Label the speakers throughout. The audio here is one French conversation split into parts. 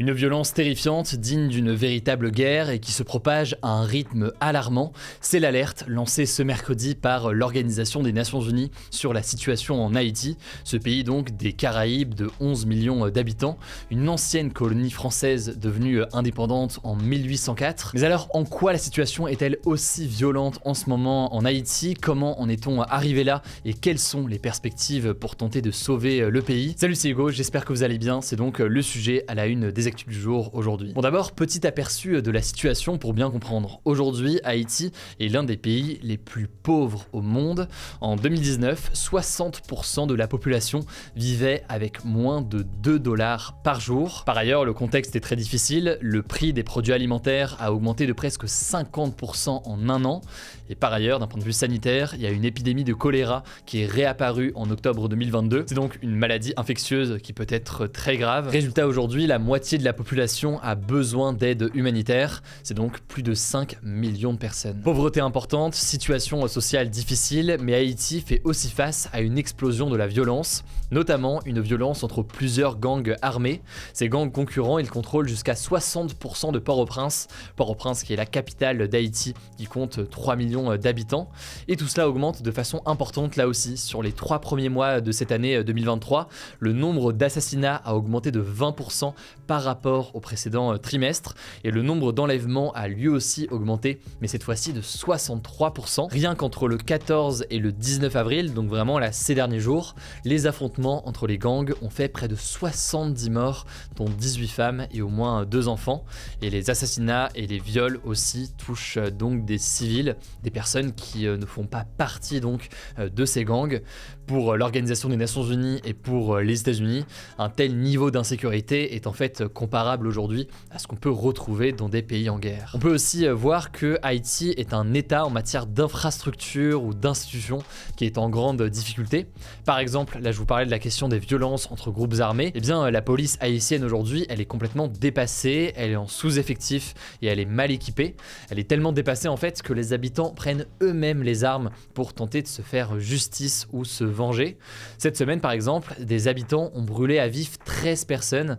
Speaker 1: Une violence terrifiante, digne d'une véritable guerre et qui se propage à un rythme alarmant, c'est l'alerte lancée ce mercredi par l'Organisation des Nations Unies sur la situation en Haïti, ce pays donc des Caraïbes de 11 millions d'habitants, une ancienne colonie française devenue indépendante en 1804. Mais alors en quoi la situation est-elle aussi violente en ce moment en Haïti? Comment en est-on arrivé là et quelles sont les perspectives pour tenter de sauver le pays? Salut, c'est Hugo, j'espère que vous allez bien, c'est donc le sujet à la une des actus du jour aujourd'hui. Bon, d'abord, petit aperçu de la situation pour bien comprendre. Aujourd'hui, Haïti est l'un des pays les plus pauvres au monde. En 2019, 60% de la population vivait avec moins de 2 $ par jour. Par ailleurs, le contexte est très difficile, le prix des produits alimentaires a augmenté de presque 50% en un an. Et par ailleurs, d'un point de vue sanitaire, il y a une épidémie de choléra qui est réapparue en octobre 2022. C'est donc une maladie infectieuse qui peut être très grave. Résultat, aujourd'hui, la moitié de la population a besoin d'aide humanitaire. C'est donc plus de 5 millions de personnes. Pauvreté importante, situation sociale difficile, mais Haïti fait aussi face à une explosion de la violence, notamment une violence entre plusieurs gangs armés. Ces gangs concurrents, ils contrôlent jusqu'à 60% de Port-au-Prince. Port-au-Prince qui est la capitale d'Haïti, qui compte 3 millions d'habitants. Et tout cela augmente de façon importante là aussi. Sur les 3 premiers mois de cette année 2023, le nombre d'assassinats a augmenté de 20% par rapport au précédent trimestre. Et le nombre d'enlèvements a lui aussi augmenté, mais cette fois-ci de 63%. Rien qu'entre le 14 et le 19 avril, donc vraiment là ces derniers jours, les affrontements entre les gangs ont fait près de 70 morts, dont 18 femmes et au moins 2 enfants. Et les assassinats et les viols aussi touchent donc des civils, des personnes qui ne font pas partie donc de ces gangs. Pour l'Organisation des Nations Unies et pour les États-Unis, un tel niveau d'insécurité est en fait comparable aujourd'hui à ce qu'on peut retrouver dans des pays en guerre. On peut aussi voir que Haïti est un état en matière d'infrastructure ou d'institutions qui est en grande difficulté. Par exemple, là je vous parlais de la question des violences entre groupes armés. Eh bien la police haïtienne aujourd'hui, elle est complètement dépassée, elle est en sous-effectif et elle est mal équipée. Elle est tellement dépassée en fait que les habitants prennent eux-mêmes les armes pour tenter de se faire justice ou se venger. Cette semaine par exemple, des habitants ont brûlé à vif 13 personnes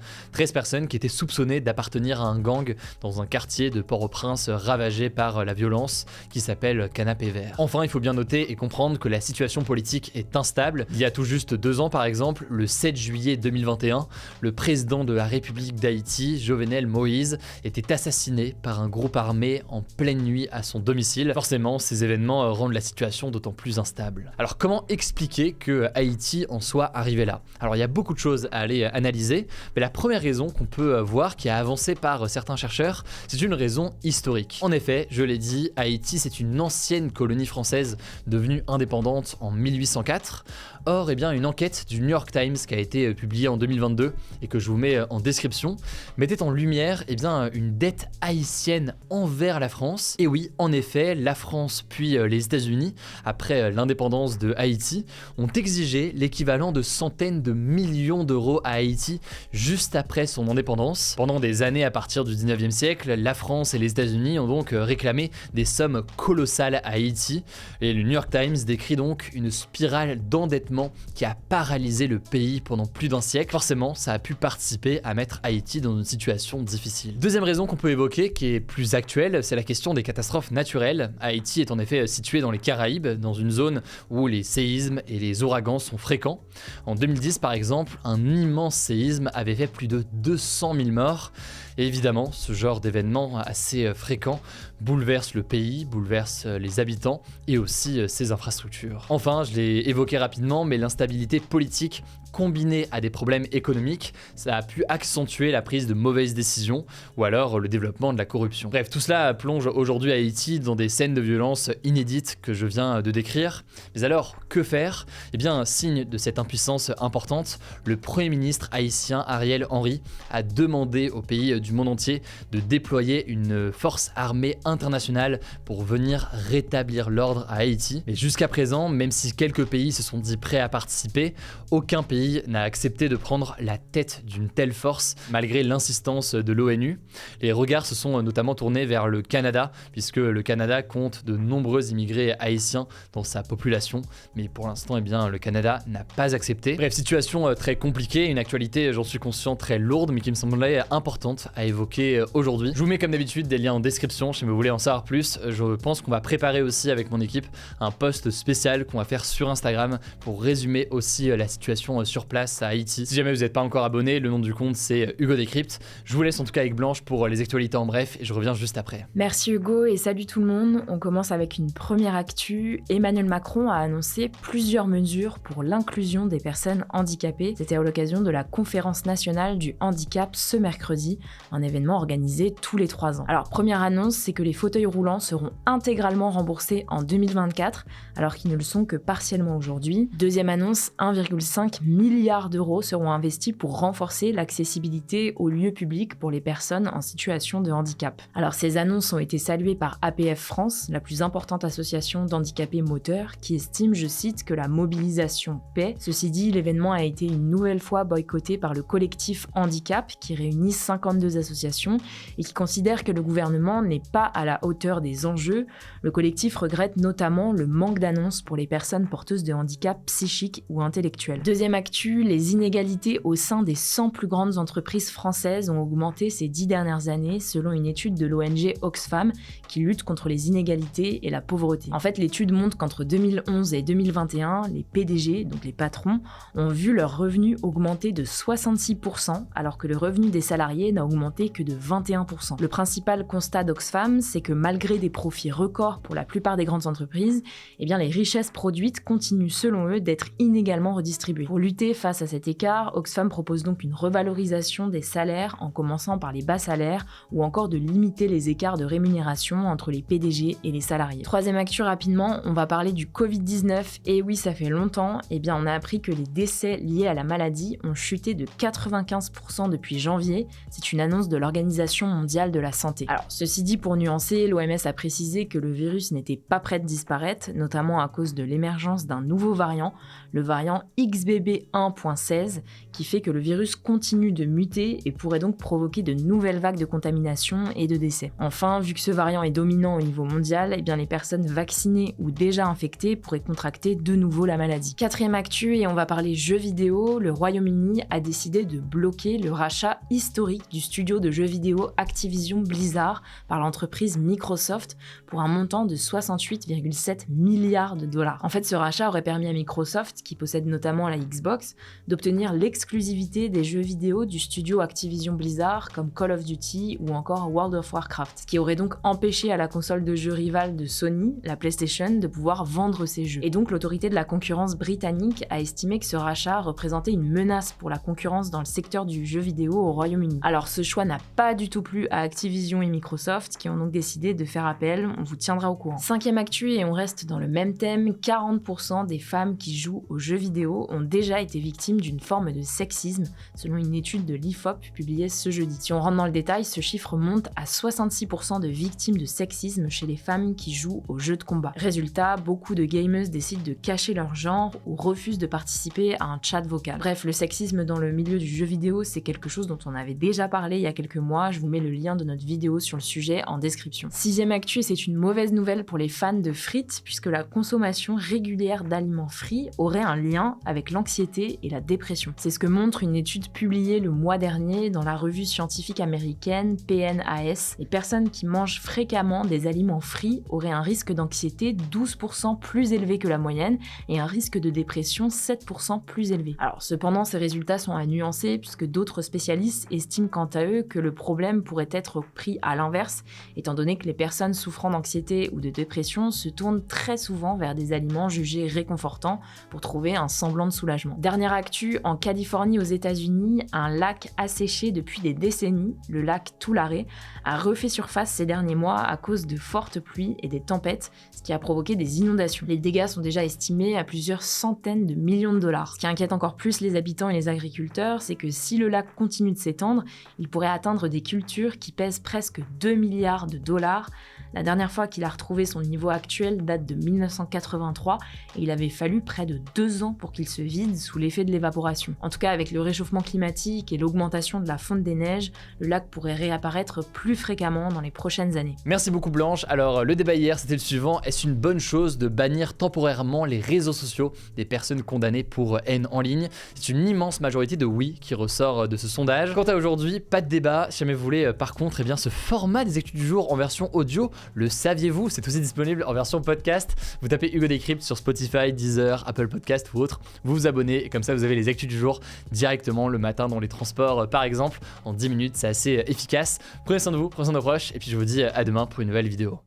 Speaker 1: qui étaient soupçonnées d'appartenir à un gang dans un quartier de Port-au-Prince ravagé par la violence qui s'appelle Canapé Vert. Enfin, il faut bien noter et comprendre que la situation politique est instable. Il y a tout juste 2 ans par exemple, le 7 juillet 2021, le président de la République d'Haïti, Jovenel Moïse, était assassiné par un groupe armé en pleine nuit à son domicile. Forcément, ces événements rendent la situation d'autant plus instable. Alors comment expliquer que Haïti en soit arrivé là? Alors il y a beaucoup de choses à aller analyser, mais la première raison qu'on peut voir qui a avancé par certains chercheurs, c'est une raison historique. En effet, je l'ai dit, Haïti c'est une ancienne colonie française devenue indépendante en 1804. Or, eh bien, une enquête du New York Times qui a été publiée en 2022 et que je vous mets en description mettait en lumière eh bien, une dette haïtienne envers la France. Et oui, en effet, la France puis les États-Unis, après l'indépendance de Haïti, ont exigé l'équivalent de centaines de millions d'euros à Haïti juste après son indépendance. Pendant des années à partir du 19e siècle, la France et les États-Unis ont donc réclamé des sommes colossales à Haïti. Et le New York Times décrit donc une spirale d'endettement qui a paralysé le pays pendant plus d'un siècle. Forcément, ça a pu participer à mettre Haïti dans une situation difficile. Deuxième raison qu'on peut évoquer, qui est plus actuelle, c'est la question des catastrophes naturelles. Haïti est en effet situé dans les Caraïbes, dans une zone où les séismes et les ouragans sont fréquents. En 2010, par exemple, un immense séisme avait fait plus de 200 000 morts. Et évidemment, ce genre d'événement assez fréquent bouleverse le pays, bouleverse les habitants et aussi ses infrastructures. Enfin, je l'ai évoqué rapidement, mais l'instabilité politique combinée à des problèmes économiques, ça a pu accentuer la prise de mauvaises décisions ou alors le développement de la corruption. Bref, tout cela plonge aujourd'hui Haïti dans des scènes de violence inédites que je viens de décrire. Mais alors, que faire? Eh bien, signe de cette impuissance importante, le Premier ministre haïtien Ariel Henry a demandé au pays du monde entier de déployer une force armée internationale pour venir rétablir l'ordre à Haïti. Mais jusqu'à présent, même si quelques pays se sont dit prêts à participer, aucun pays n'a accepté de prendre la tête d'une telle force, malgré l'insistance de l'ONU. Les regards se sont notamment tournés vers le Canada, puisque le Canada compte de nombreux immigrés haïtiens dans sa population, mais pour l'instant, le Canada n'a pas accepté. Bref, situation très compliquée, une actualité, j'en suis conscient, très lourde, mais qui me semblait importante à évoquer aujourd'hui. Je vous mets comme d'habitude des liens en description si vous voulez en savoir plus. Je pense qu'on va préparer aussi avec mon équipe un post spécial qu'on va faire sur Instagram pour résumer aussi la situation sur place à Haïti. Si jamais vous n'êtes pas encore abonné, le nom du compte c'est Hugo Décrypte. Je vous laisse en tout cas avec Blanche pour les actualités en bref et je reviens juste après.
Speaker 2: Merci Hugo et salut tout le monde. On commence avec une première actu. Emmanuel Macron a annoncé plusieurs mesures pour l'inclusion des personnes handicapées. C'était à l'occasion de la conférence nationale du handicap ce mercredi, un événement organisé tous les 3 ans. Alors première annonce, c'est que les fauteuils roulants seront intégralement remboursés en 2024, alors qu'ils ne le sont que partiellement aujourd'hui. Deuxième annonce, 1,5 milliard d'euros seront investis pour renforcer l'accessibilité aux lieux publics pour les personnes en situation de handicap. Alors ces annonces ont été saluées par APF France, la plus importante association d'handicapés moteurs, qui estime, je cite, que la mobilisation paie. Ceci dit, l'événement a été une nouvelle fois boycotté par le collectif Handicap, qui réunit 52 associations et qui considère que le gouvernement n'est pas à la hauteur des enjeux. Le collectif regrette notamment le manque d'annonces pour les personnes porteuses de handicap psychique ou intellectuel. Deuxième actu, les inégalités au sein des 100 plus grandes entreprises françaises ont augmenté ces 10 dernières années, selon une étude de l'ONG Oxfam, qui lutte contre les inégalités et la pauvreté. En fait, l'étude montre qu'entre 2011 et 2021, les PDG, donc les patrons, ont vu leurs revenus augmenter de 66%, alors que le revenu des salariés n'a augmenté que de 21%. Le principal constat d'Oxfam, c'est que malgré des profits records pour la plupart des grandes entreprises, les richesses produites continuent selon eux d'être inégalement redistribuées. Pour lutter face à cet écart, Oxfam propose donc une revalorisation des salaires en commençant par les bas salaires ou encore de limiter les écarts de rémunération entre les PDG et les salariés. Troisième actu rapidement, on va parler du Covid-19 et oui, ça fait longtemps, on a appris que les décès liés à la maladie ont chuté de 95% depuis janvier. C'est une annonce de l'Organisation mondiale de la santé. Alors, ceci dit, pour nuancer, l'OMS a précisé que le virus n'était pas prêt de disparaître, notamment à cause de l'émergence d'un nouveau variant, le variant XBB1.16, qui fait que le virus continue de muter et pourrait donc provoquer de nouvelles vagues de contamination et de décès. Enfin, vu que ce variant est dominant au niveau mondial, les personnes vaccinées ou déjà infectées pourraient contracter de nouveau la maladie. Quatrième actu, et on va parler jeux vidéo, le Royaume-Uni a décidé de bloquer le rachat historique du studio de jeux vidéo Activision Blizzard par l'entreprise Microsoft pour un montant de 68,7 milliards de dollars. En fait, ce rachat aurait permis à Microsoft, qui possède notamment la Xbox, d'obtenir l'exclusivité des jeux vidéo du studio Activision Blizzard comme Call of Duty ou encore World of Warcraft, ce qui aurait donc empêché à la console de jeux rivale de Sony, la PlayStation, de pouvoir vendre ses jeux. Et donc l'autorité de la concurrence britannique a estimé que ce rachat représentait une menace pour la concurrence dans le secteur du jeu vidéo au Royaume-Uni. Alors ce choix n'a pas du tout plu à Activision et Microsoft, qui ont donc décidé de faire appel, on vous tiendra au courant. Cinquième actu, et on reste dans le même thème, 40% des femmes qui jouent aux jeux vidéo ont déjà été victimes d'une forme de sexisme, selon une étude de l'IFOP publiée ce jeudi. Si on rentre dans le détail, ce chiffre monte à 66% de victimes de sexisme chez les femmes qui jouent aux jeux de combat. Résultat, beaucoup de gameuses décident de cacher leur genre ou refusent de participer à un chat vocal. Bref, le sexisme dans le milieu du jeu vidéo, c'est quelque chose dont on avait déjà parlé il y a quelques mois, je vous mets le lien de notre vidéo sur le sujet en description. Sixième actu, et c'est une mauvaise nouvelle pour les fans de frites, puisque la consommation régulière d'aliments frits aurait un lien avec l'anxiété et la dépression. C'est ce que montre une étude publiée le mois dernier dans la revue scientifique américaine PNAS. Les personnes qui mangent fréquemment des aliments frits auraient un risque d'anxiété 12% plus élevé que la moyenne et un risque de dépression 7% plus élevé. Alors cependant, ces résultats sont à nuancer puisque d'autres spécialistes estiment quant à eux que le problème pourrait être pris à l'inverse, étant donné que les personnes souffrant d'anxiété ou de dépression se tournent très souvent vers des aliments jugés réconfortants pour trouver retrouver un semblant de soulagement. Dernière actu, en Californie aux États-Unis, un lac asséché depuis des décennies, le lac Tulare, a refait surface ces derniers mois à cause de fortes pluies et des tempêtes, ce qui a provoqué des inondations. Les dégâts sont déjà estimés à plusieurs centaines de millions de dollars. Ce qui inquiète encore plus les habitants et les agriculteurs, c'est que si le lac continue de s'étendre, il pourrait atteindre des cultures qui pèsent presque 2 milliards de dollars. La dernière fois qu'il a retrouvé son niveau actuel date de 1983 et il avait fallu près de 2 ans pour qu'il se vide sous l'effet de l'évaporation. En tout cas, avec le réchauffement climatique et l'augmentation de la fonte des neiges, le lac pourrait réapparaître plus fréquemment dans les prochaines années.
Speaker 1: Merci beaucoup Blanche. Alors le débat hier c'était le suivant, est-ce une bonne chose de bannir temporairement les réseaux sociaux des personnes condamnées pour haine en ligne? C'est une immense majorité de oui qui ressort de ce sondage. Quant à aujourd'hui, pas de débat. Si jamais vous voulez par contre ce format des actus du jour en version audio, le saviez-vous, c'est aussi disponible en version podcast. Vous tapez Hugo Décrypte sur Spotify, Deezer, Apple Podcast ou autre, vous vous abonnez et comme ça vous avez les actus du jour directement le matin dans les transports par exemple. En 10 minutes, c'est assez efficace. Prenez soin de vous, prenez soin de vos proches et puis je vous dis à demain pour une nouvelle vidéo.